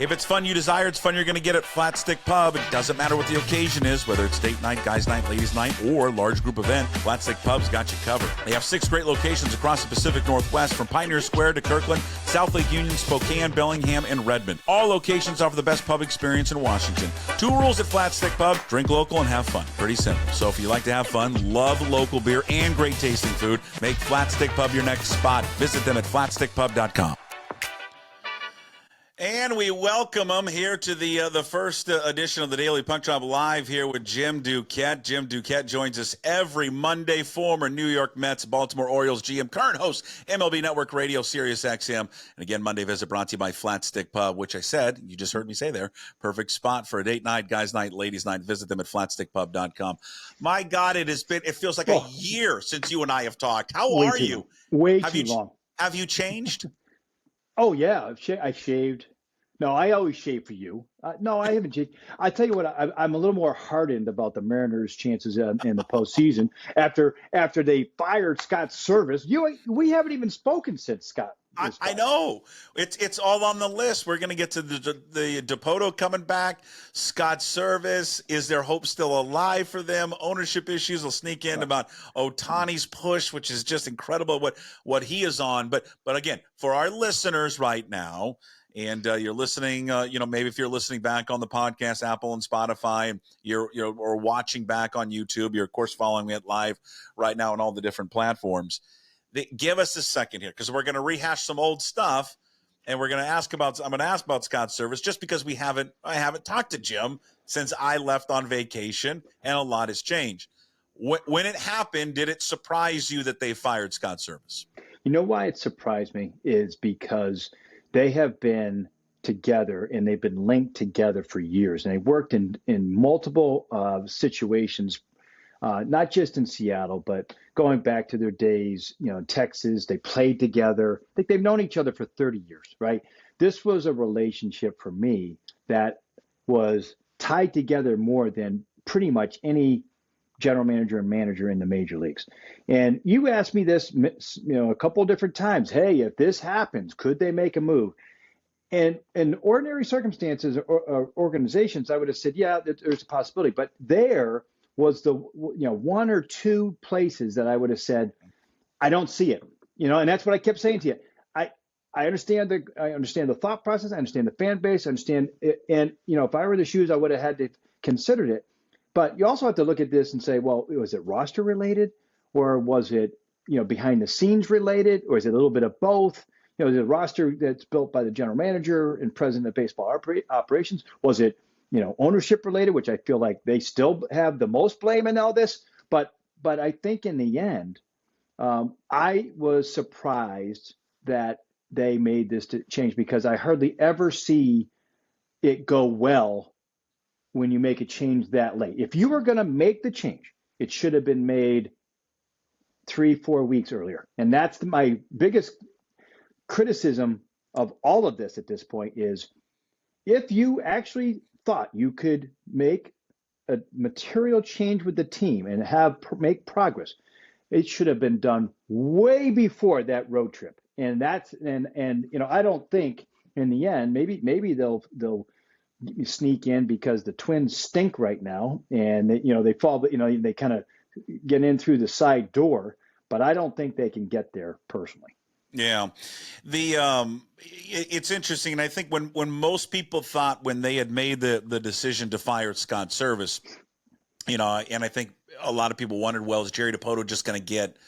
If it's fun you desire, it's fun you're going to get at Flat Stick Pub. It doesn't matter what the occasion is, whether it's date night, guys night, ladies night, or large group event, Flat Stick Pub's got you covered. They have 6 great locations across the Pacific Northwest, from Pioneer Square to Kirkland, South Lake Union, Spokane, Bellingham, and Redmond. All locations offer the best pub experience in Washington. 2 rules at Flat Stick Pub: drink local and have fun. Pretty simple. So if you like to have fun, love local beer, and great tasting food, make Flat Stick Pub your next spot. Visit them at flatstickpub.com. And we welcome them here to the first edition of the Daily Puck Drop Live here with Jim Duquette. Jim Duquette joins us every Monday, former New York Mets, Baltimore Orioles GM, current host, MLB Network Radio, Sirius XM. And again, Monday visit brought to you by Flat Stick Pub, which I said, you just heard me say there, perfect spot for a date night, guys night, ladies night. Visit them at flatstickpub.com. My God, it feels like a year since you and I have talked. How are you? Way too long. Have you changed? Oh, yeah. I shaved. No, I always shave for you. No, I haven't changed. I tell you what, I'm a little more hardened about the Mariners' chances in the postseason after they fired Scott Servais. We haven't even spoken since Scott. I know. It's all on the list. We're going to get to the Dipoto coming back. Scott Servais, is there hope still alive for them? Ownership issues will sneak in about Ohtani's push, which is just incredible what he is on. But again, for our listeners right now, and you're listening, maybe if you're listening back on the podcast, Apple and Spotify, and you're or watching back on YouTube, you're of course following it live right now on all the different platforms. Give us a second here, because we're going to rehash some old stuff, and I'm going to ask about Scott Servais, just because I haven't talked to Jim since I left on vacation, and a lot has changed. When it happened, did it surprise you that they fired Scott Servais? You know why it surprised me is because they have been together and they've been linked together for years, and they worked in multiple situations, not just in Seattle, but going back to their days, in Texas. They played together. I think they've known each other for 30 years, right? This was a relationship for me that was tied together more than pretty much any general manager and manager in the major leagues. And you asked me this, a couple of different times. Hey, if this happens, could they make a move? And in ordinary circumstances or organizations, I would have said, yeah, there's a possibility. But there was the one or two places that I would have said, I don't see it. And that's what I kept saying to you. I understand the thought process. I understand the fan base. I understand it. And if I were in the shoes, I would have had to considered it. But you also have to look at this and say, well, was it roster related, or was it, behind the scenes related, or is it a little bit of both? Is it a roster that's built by the general manager and president of baseball operations? Was it, ownership related, which I feel like they still have the most blame in all this? But I think in the end, I was surprised that they made this change, because I hardly ever see it go well when you make a change that late. If you were going to make the change, it should have been made 3-4 weeks earlier. And that's my biggest criticism of all of this at this point is, if you actually thought you could make a material change with the team and make progress, it should have been done way before that road trip. And I don't think in the end, maybe they'll sneak in because the Twins stink right now, and they fall, they kind of get in through the side door, but I don't think they can get there personally. Yeah. It's interesting. And I think when most people thought, when they had made the decision to fire Scott Servais, and I think a lot of people wondered, well, is Jerry Dipoto just going to get,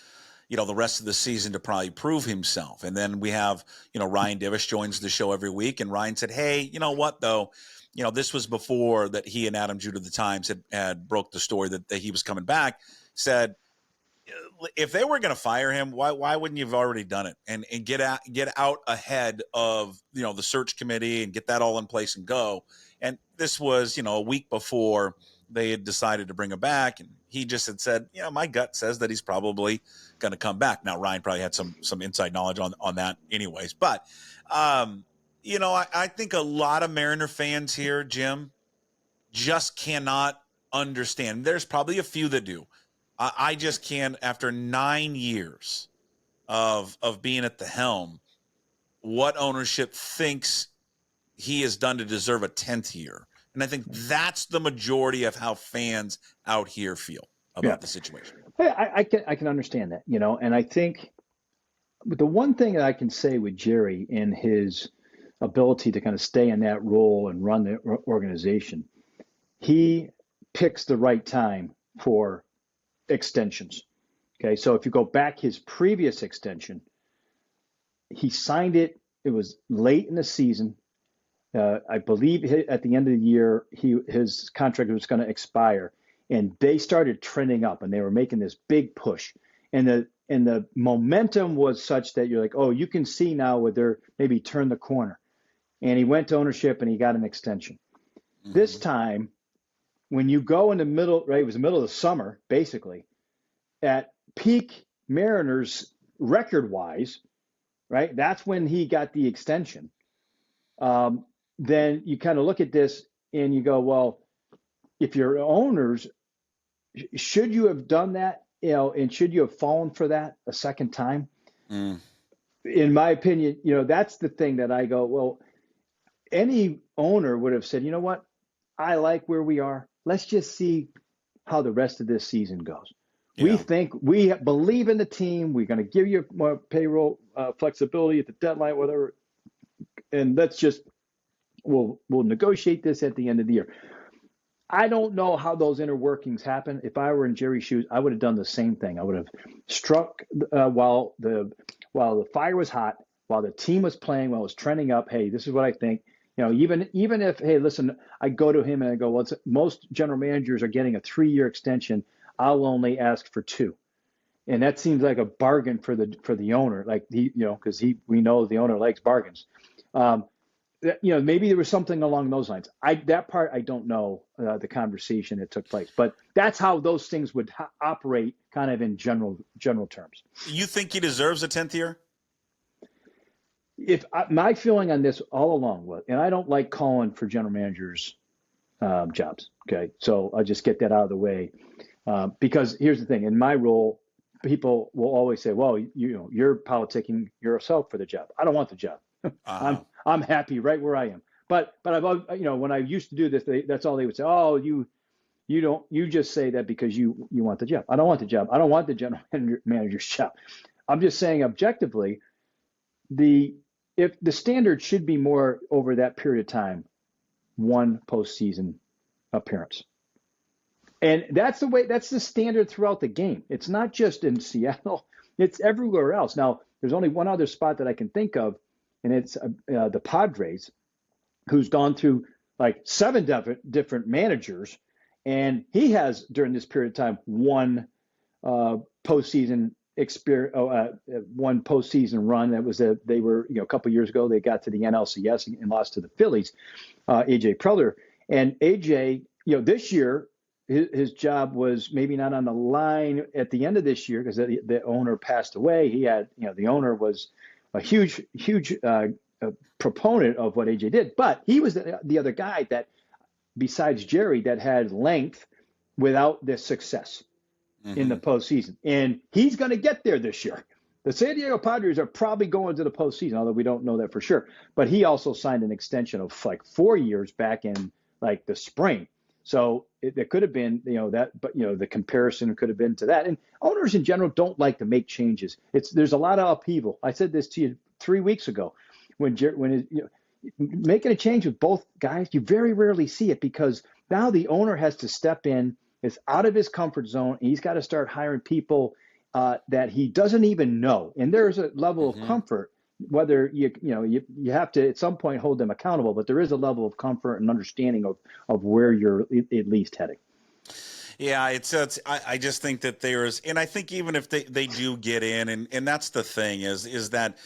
the rest of the season to probably prove himself? And then we have, Ryan Divish joins the show every week, and Ryan said, hey, you know what, though? This was before that he and Adam Judah of the Times had broke the story that he was coming back, said, if they were going to fire him, why wouldn't you have already done it and get out ahead of, the search committee and get that all in place and go? And this was, a week before they had decided to bring him back. And he just had said, my gut says that he's probably going to come back. Now, Ryan probably had some inside knowledge on that anyways. But, I think a lot of Mariner fans here, Jim, just cannot understand. There's probably a few that do. I just can't, after 9 years of being at the helm, what ownership thinks he has done to deserve a 10th year. And I think that's the majority of how fans out here feel about the situation. I can understand that, and I think the one thing that I can say with Jerry in his ability to kind of stay in that role and run the organization, he picks the right time for extensions. Okay, so if you go back his previous extension, he signed it. It was late in the season. I believe at the end of the year, his contract was going to expire, and they started trending up, and they were making this big push, and the momentum was such that you're like, oh, you can see now where they're maybe turn the corner, and he went to ownership and he got an extension. Mm-hmm. This time, when you go in the middle, right, it was the middle of the summer, basically, at peak Mariners record-wise, right, that's when he got the extension. Then you kind of look at this and you go, well, if you're owners, should you have done that, and should you have fallen for that a second time? Mm. In my opinion, that's the thing that I go, well, any owner would have said, you know what, I like where we are. Let's just see how the rest of this season goes. Yeah. We believe in the team. We're going to give you more payroll flexibility at the deadline, whatever. And we'll negotiate this at the end of the year. I don't know how those inner workings happen. If I were in Jerry's shoes, I would have done the same thing. I would have struck while the fire was hot, while the team was playing, while it was trending up. Hey, this is what I think. Even if, hey, listen, I go to him and I go, well, most general managers are getting a 3-year extension. I'll only ask for 2, and that seems like a bargain for the owner. Like because we know the owner likes bargains. Maybe there was something along those lines. That part I don't know the conversation that took place, but that's how those things would operate, kind of in general terms. You think he deserves a 10th year? My feeling on this all along was, and I don't like calling for general managers jobs. Okay, so I'll just get that out of the way, because here's the thing: in my role, people will always say, "Well, you're politicking yourself for the job." I don't want the job. I'm happy right where I am. But I've when I used to do this, that's all they would say. Oh, you just say that because you want the job. I don't want the job. I don't want the general manager's job. I'm just saying objectively, if the standard should be more over that period of time, 1 postseason appearance. And that's the standard throughout the game. It's not just in Seattle, it's everywhere else. Now, there's only one other spot that I can think of, and it's the Padres, who's gone through like 7 different managers, and he has during this period of time one postseason one postseason run. That was they were a couple of years ago. They got to the NLCS and lost to the Phillies. AJ Preller, and AJ, this year his job was maybe not on the line at the end of this year because the owner passed away. He had the owner was a huge proponent of what AJ did, but he was the other guy that, besides Jerry, that had length without this success in the postseason. And he's going to get there this year. The San Diego Padres are probably going to the postseason, although we don't know that for sure. But he also signed an extension of like 4 years back in like the spring. So it could have been, but the comparison could have been to that. And owners in general don't like to make changes. There's a lot of upheaval. I said this to you 3 weeks ago when making a change with both guys, you very rarely see it because now the owner has to step in. It's out of his comfort zone. And he's got to start hiring people that he doesn't even know. And there's a level of comfort, whether you have to at some point hold them accountable, but there is a level of comfort and understanding of where you're at least heading. Yeah, I just think that there's, and I think even if they do get in, and that's the thing is that,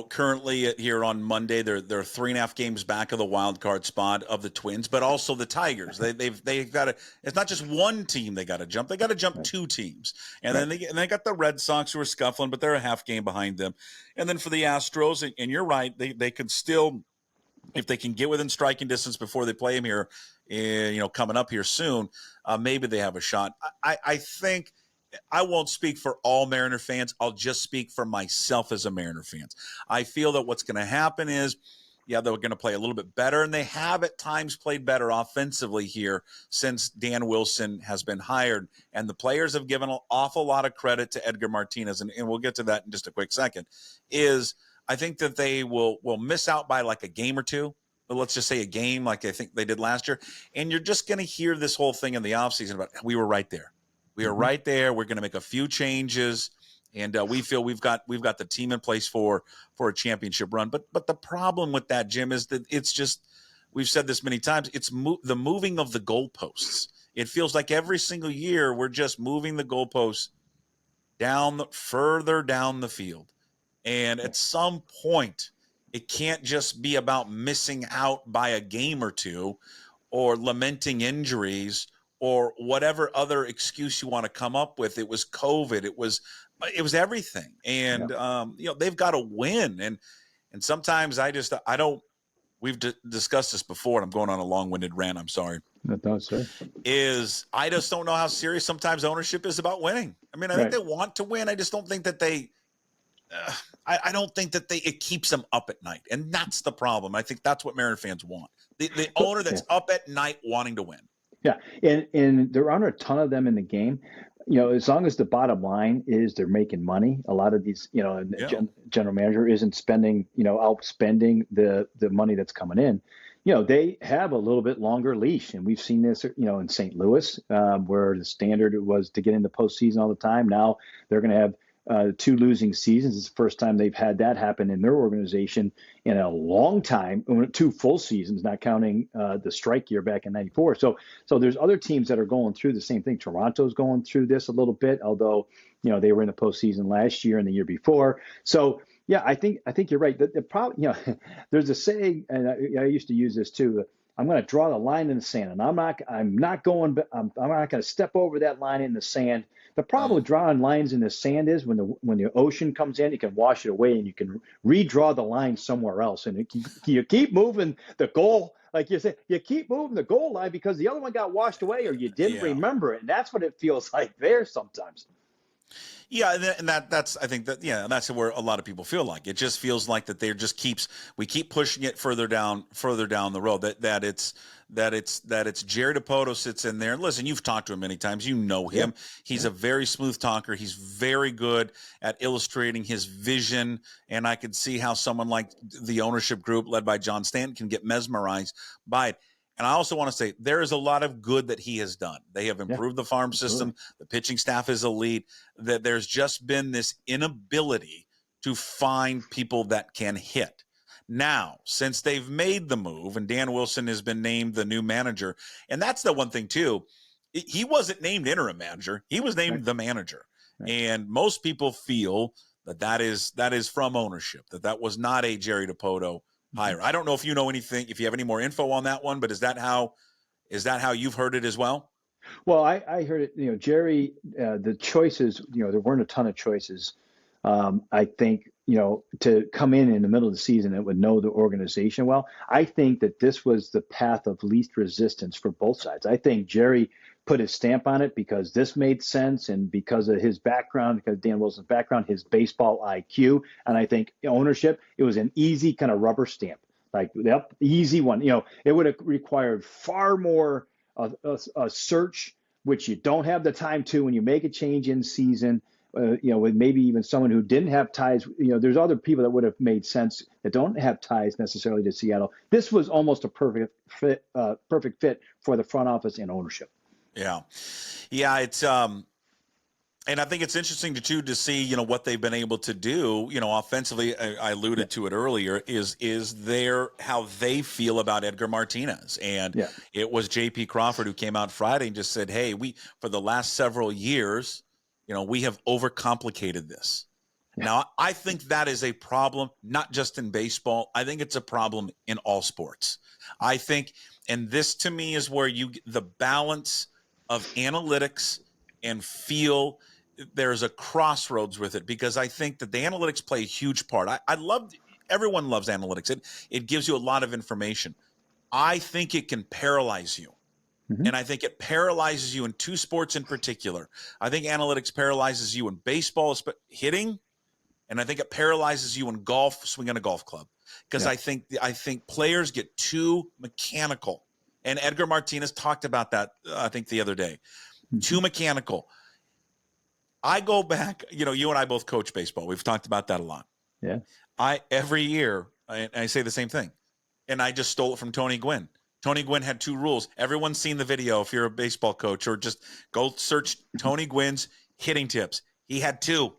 currently here on Monday, they're 3.5 games back of the wild card spot of the Twins, but also the Tigers. They've got to, it's not just one team they got to jump. They got to jump 2 teams. And then they got the Red Sox who are scuffling, but they're a half game behind them. And then for the Astros, and you're right, they could still, if they can get within striking distance before they play him here, coming up here soon, maybe they have a shot. I think I won't speak for all Mariner fans. I'll just speak for myself as a Mariner fan. I feel that what's going to happen is, Yeah, they're going to play a little bit better, and they have at times played better offensively here since Dan Wilson has been hired. And the players have given an awful lot of credit to Edgar Martinez, and we'll get to that in just a quick second. I think that they will miss out by like a game or two. But let's just say a game like I think they did last year. And you're just going to hear this whole thing in the offseason about we were right there. We are right there. We're going to make a few changes. And we feel we've got the team in place for a championship run. But the problem with that, Jim, is that it's just, we've said this many times, it's the moving of the goalposts. It feels like every single year we're just moving the goalposts further down the field. And at some point, it can't just be about missing out by a game or two or lamenting injuries or whatever other excuse you want to come up with. It was COVID. It was everything. And, they've got to win. And sometimes we've discussed this before, and I'm going on a long-winded rant. I'm sorry. That's right. I just don't know how serious sometimes ownership is about winning. I mean, I think they want to win. I just don't think that I don't think that it keeps them up at night. And that's the problem. I think that's what Mariner fans want. The owner that's up at night wanting to win. Yeah. And there aren't a ton of them in the game. As long as the bottom line is they're making money, a lot of these, general manager isn't spending, outspending the money that's coming in. They have a little bit longer leash. And we've seen this, in St. Louis, where the standard was to get in the postseason all the time. Now they're going to have 2 losing seasons. It's the first time they've had that happen in their organization in a long time. 2 full seasons, not counting the strike year back in '94. So there's other teams that are going through the same thing. Toronto's going through this a little bit, although they were in the postseason last year and the year before. So yeah, I think you're right. The problem, there's a saying, and I used to use this too. I'm going to draw the line in the sand, and I'm not going to step over that line in the sand. The problem with drawing lines in the sand is when the ocean comes in, you can wash it away and you can redraw the line somewhere else. And you keep moving the goal, like you said, you keep moving the goal line because the other one got washed away or you didn't remember it. And that's what it feels like there sometimes. Yeah, and that's I think that's where a lot of people feel like. It just feels like that we keep pushing it further down the road. That it's Jerry Dipoto sits in there. And listen, you've talked to him many times. You know him. Yeah. He's a very smooth talker. He's very good at illustrating his vision. And I could see how someone like the ownership group led by John Stanton can get mesmerized by it. And I also want to say there is a lot of good that he has done. They have improved the farm system. The pitching staff is elite. That there's just been this inability to find people that can hit. Now, since they've made the move and Dan Wilson has been named the new manager, and that's the one thing too, he wasn't named interim manager. He was named the manager. Right. And most people feel that is from ownership, that was not a Jerry Dipoto hire. I don't know if you know anything, if you have any more info on that one, but is that how you've heard it as well? Well, I heard it, Jerry, the choices, there weren't a ton of choices. I think, to come in the middle of the season and would know the organization well. I think that this was the path of least resistance for both sides. I think Jerry put his stamp on it because this made sense and because of his background, because Dan Wilson's background, his baseball IQ. And I think ownership, it was an easy kind of rubber stamp, like easy one. It would have required far more a search, which you don't have the time to when you make a change in season. With maybe even someone who didn't have ties. There's other people that would have made sense that don't have ties necessarily to Seattle. This was almost a perfect fit for the front office and ownership. Yeah, it's and I think it's interesting to see what they've been able to do. Offensively, I alluded to it earlier. Is there how they feel about Edgar Martinez? And it was J.P. Crawford who came out Friday and just said, "Hey, we for the last several years." We have overcomplicated this. Yeah. Now, I think that is a problem, not just in baseball. I think it's a problem in all sports. I think, and this to me is where the balance of analytics and feel, there's a crossroads with it, because I think that the analytics play a huge part. Everyone loves analytics. It gives you a lot of information. I think it can paralyze you. Mm-hmm. And I think it paralyzes you in 2 sports in particular. I think analytics paralyzes you in baseball hitting, and I think it paralyzes you in golf, swinging a golf club. because Yeah. I think players get too mechanical. And Edgar Martinez talked about that, I think, the other day. Too mechanical. I go back, you and I both coach baseball. We've talked about that a lot. Yeah. Every year, I say the same thing. And I just stole it from Tony Gwynn. Tony Gwynn had 2 rules. Everyone's seen the video if you're a baseball coach, or just go search Tony Gwynn's hitting tips. He had 2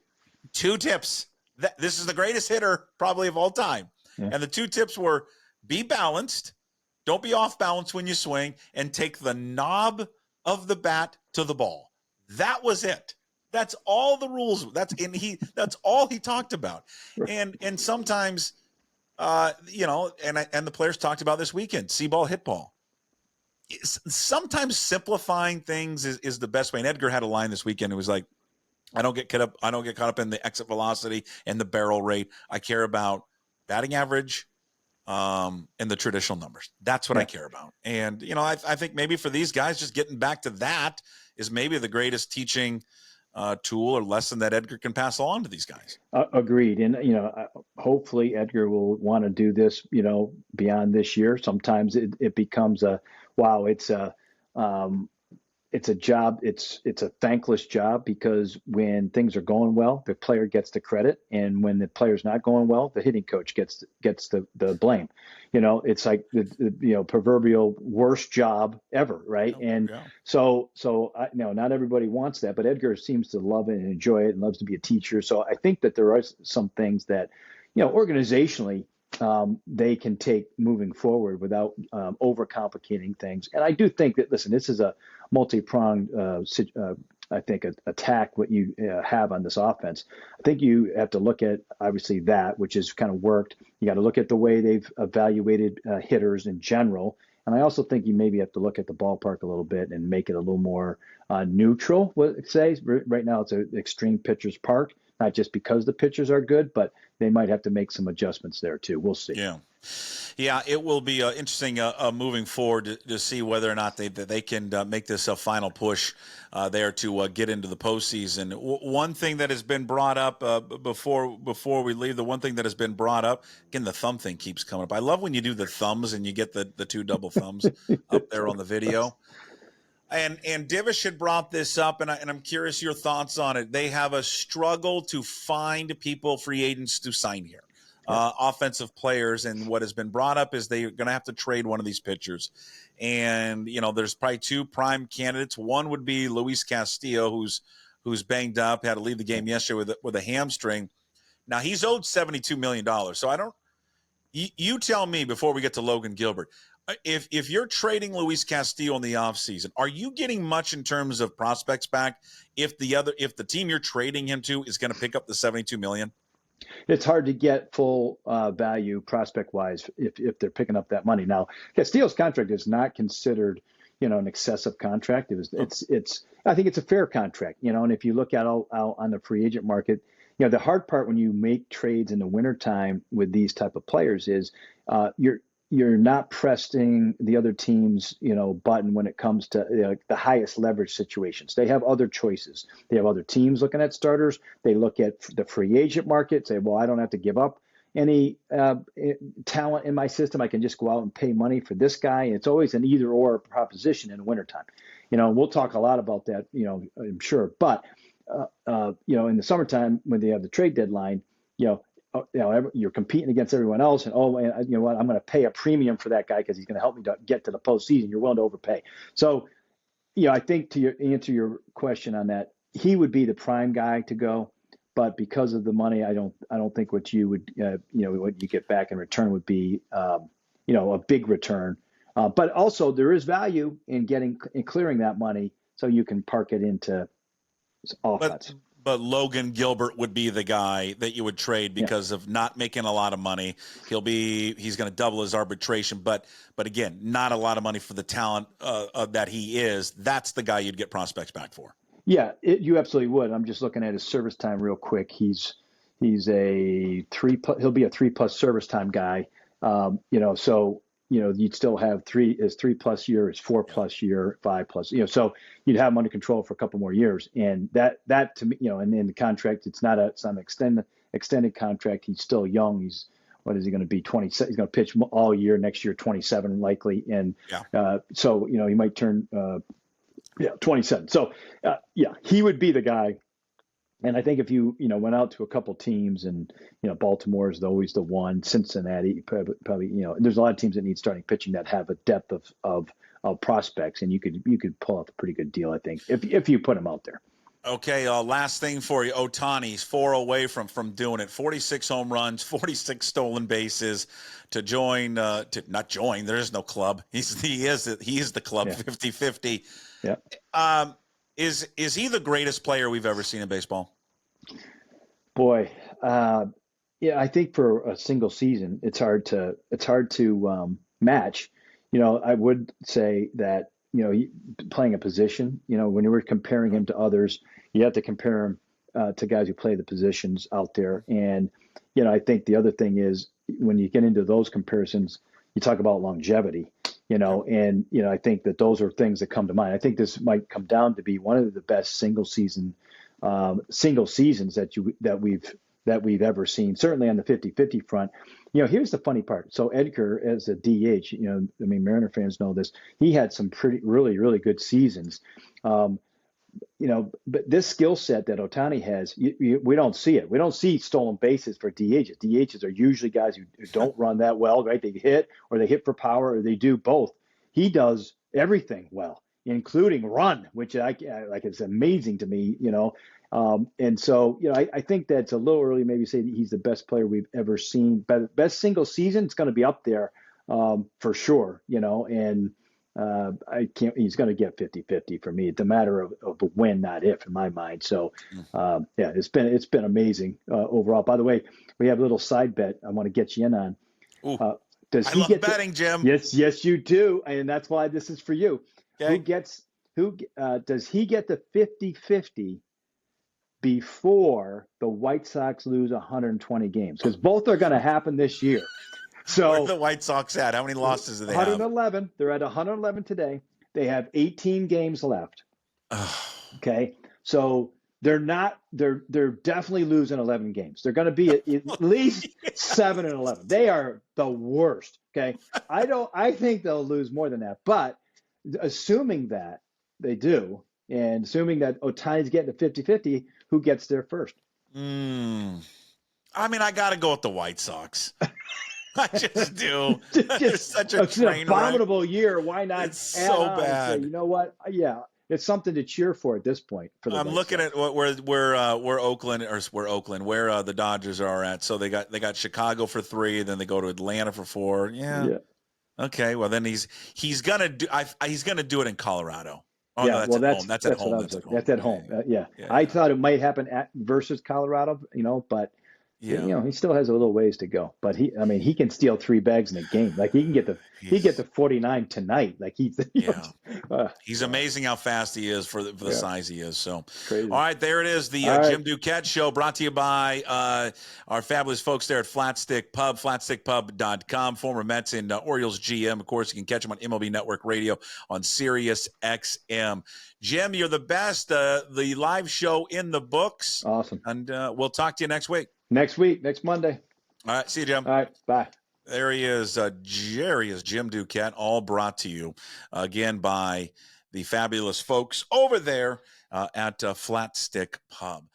tips. This is the greatest hitter probably of all time. Yeah. And the 2 tips were: be balanced, don't be off balance when you swing, and take the knob of the bat to the ball. That was it. That's all the rules. That's all he talked about. And sometimes, and the players talked about this weekend: see ball, hit ball. Sometimes simplifying things is the best way. And Edgar had a line this weekend. It was like, I don't get caught up in the exit velocity and the barrel rate. I care about batting average, and the traditional numbers. That's what I care about. And, I think maybe for these guys, just getting back to that is maybe the greatest teaching tool or lesson that Edgar can pass along to these guys. Agreed. And, hopefully Edgar will want to do this, beyond this year. Sometimes it becomes it's a job. It's a thankless job, because when things are going well, the player gets the credit. And when the player's not going well, the hitting coach gets the blame. It's like the proverbial worst job ever. Right. So not everybody wants that, but Edgar seems to love it and enjoy it and loves to be a teacher. So I think that there are some things that, organizationally, they can take moving forward without overcomplicating things. And I do think that, listen, this is a multi-pronged, I think, attack what you have on this offense. I think you have to look at, obviously, that, which has kind of worked. You got to look at the way they've evaluated hitters in general. And I also think you maybe have to look at the ballpark a little bit and make it a little more neutral. Right now it's an extreme pitcher's park, not just because the pitchers are good, but they might have to make some adjustments there too. We'll see. Yeah, it will be interesting moving forward to see whether or not they can make this a final push there to get into the postseason. One thing that has been brought up before we leave, the one thing that has been brought up, again, the thumb thing keeps coming up. I love when you do the thumbs and you get the 2 double thumbs up there on the video. And Divish had brought this up, and I'm curious your thoughts on it. They have a struggle to find people, free agents, to sign here. Offensive players, and what has been brought up is they're going to have to trade one of these pitchers. And, there's probably 2 prime candidates. One would be Luis Castillo, who's banged up, had to leave the game yesterday with a hamstring. Now, he's owed $72 million. So you tell me before we get to Logan Gilbert, if you're trading Luis Castillo in the offseason, are you getting much in terms of prospects back if the team you're trading him to is going to pick up the $72 million? It's hard to get full value prospect wise if they're picking up that money. Now, Castillo's contract is not considered, an excessive contract. I think it's a fair contract, and if you look at out on the free agent market, the hard part when you make trades in the wintertime with these type of players is you're not pressing the other team's, button when it comes to the highest leverage situations. They have other choices. They have other teams looking at starters. They look at the free agent market, say, well, I don't have to give up any talent in my system. I can just go out and pay money for this guy. And it's always an either or proposition in the wintertime. We'll talk a lot about that, I'm sure. But, in the summertime when they have the trade deadline, you're competing against everyone else, and you know what? I'm going to pay a premium for that guy because he's going to help me to get to the postseason. You're willing to overpay. So, I think to answer your question on that, he would be the prime guy to go, but because of the money, I don't think what you would, what you get back in return would be, a big return. But also there is value in clearing that money so you can park it into offense. But Logan Gilbert would be the guy that you would trade because of not making a lot of money. He's going to double his arbitration, but again, not a lot of money for the talent that he is. That's the guy you'd get prospects back for. Yeah, you absolutely would. I'm just looking at his service time real quick. He's a 3+, he'll be a 3+ service time guy. So you'd still have 3+ year, his 4+ year, 5+, so you'd have him under control for a couple more years. And that to me, and in the contract, it's not an extended contract. He's still young. He's what is he going to be? 20. He's going to pitch all year next year, 27 likely, and so he might turn 27. So he would be the guy. And I think if you went out to a couple teams, and Baltimore is always the one, Cincinnati probably there's a lot of teams that need starting pitching that have a depth of prospects, and you could pull off a pretty good deal, I think, if you put them out there. Okay, last thing for you. Ohtani's 4 away from doing it. 46 home runs, 46 stolen bases to join. To not join. There is no club. He is the club. 50-50. Yeah. Is he the greatest player we've ever seen in baseball? Boy, I think for a single season, it's hard to match. I would say that playing a position. When you were comparing him to others, you have to compare him to guys who play the positions out there. And I think the other thing is when you get into those comparisons, you talk about longevity. And I think that those are things that come to mind. I think this might come down to be one of the best single seasons that we've ever seen, certainly on the 50-50 front. Here's the funny part. So Edgar, as a DH, Mariner fans know this, he had some really, really good seasons. But this skill set that Ohtani has, we don't see it. We don't see stolen bases for DHs. DHs are usually guys who don't run that well, right? They hit for power, or they do both. He does everything well, including run, which is amazing to me, and so, I think that's a little early, maybe say that he's the best player we've ever seen. But best single season, it's going to be up there for sure, and he's going to get 50-50 for me. It's a matter of a win, not if, in my mind. So, it's been amazing overall. By the way, we have a little side bet I want to get you in on. I love betting, Jim. Yes, you do. And that's why this is for you. Okay. Does he get the 50-50 before the White Sox lose 120 games? Because both are going to happen this year. So where are the White Sox at? How many losses do they have? 111. They're at 111 today. They have 18 games left. Okay. So they're definitely losing 11 games. They're going to be at least 7-11. They are the worst. Okay. I think they'll lose more than that, but assuming that they do, and assuming that Ohtani's getting a 50-50, who gets there first? I got to go with the White Sox. I just do. Just such a train an abominable year. Why not? It's so bad. Say, you know what? Yeah, it's something to cheer for at this point. I'm looking at where the Dodgers are at. So they got Chicago for 3, then they go to Atlanta for 4. Yeah. Okay. Well, then he's gonna do it in Colorado. Oh, yeah, no, that's at home. That's at home. Yeah. I thought it might happen versus Colorado, but he still has a little ways to go. But he can steal 3 bags in a game. Like he can get the 49 tonight. Like he's amazing how fast he is for the size he is. So, crazy. All right, there it is. The Jim Duquette Show, brought to you by our fabulous folks there at Flat Stick Pub, flatstickpub.com. Former Mets and Orioles GM. Of course, you can catch him on MLB Network Radio on Sirius XM. Jim, you're the best. The live show in the books. Awesome. And we'll talk to you next week. Next Monday. All right, see you, Jim. All right, bye. There he is. Jerry is Jim Duquette, all brought to you again by the fabulous folks over there at Flat Stick Pub.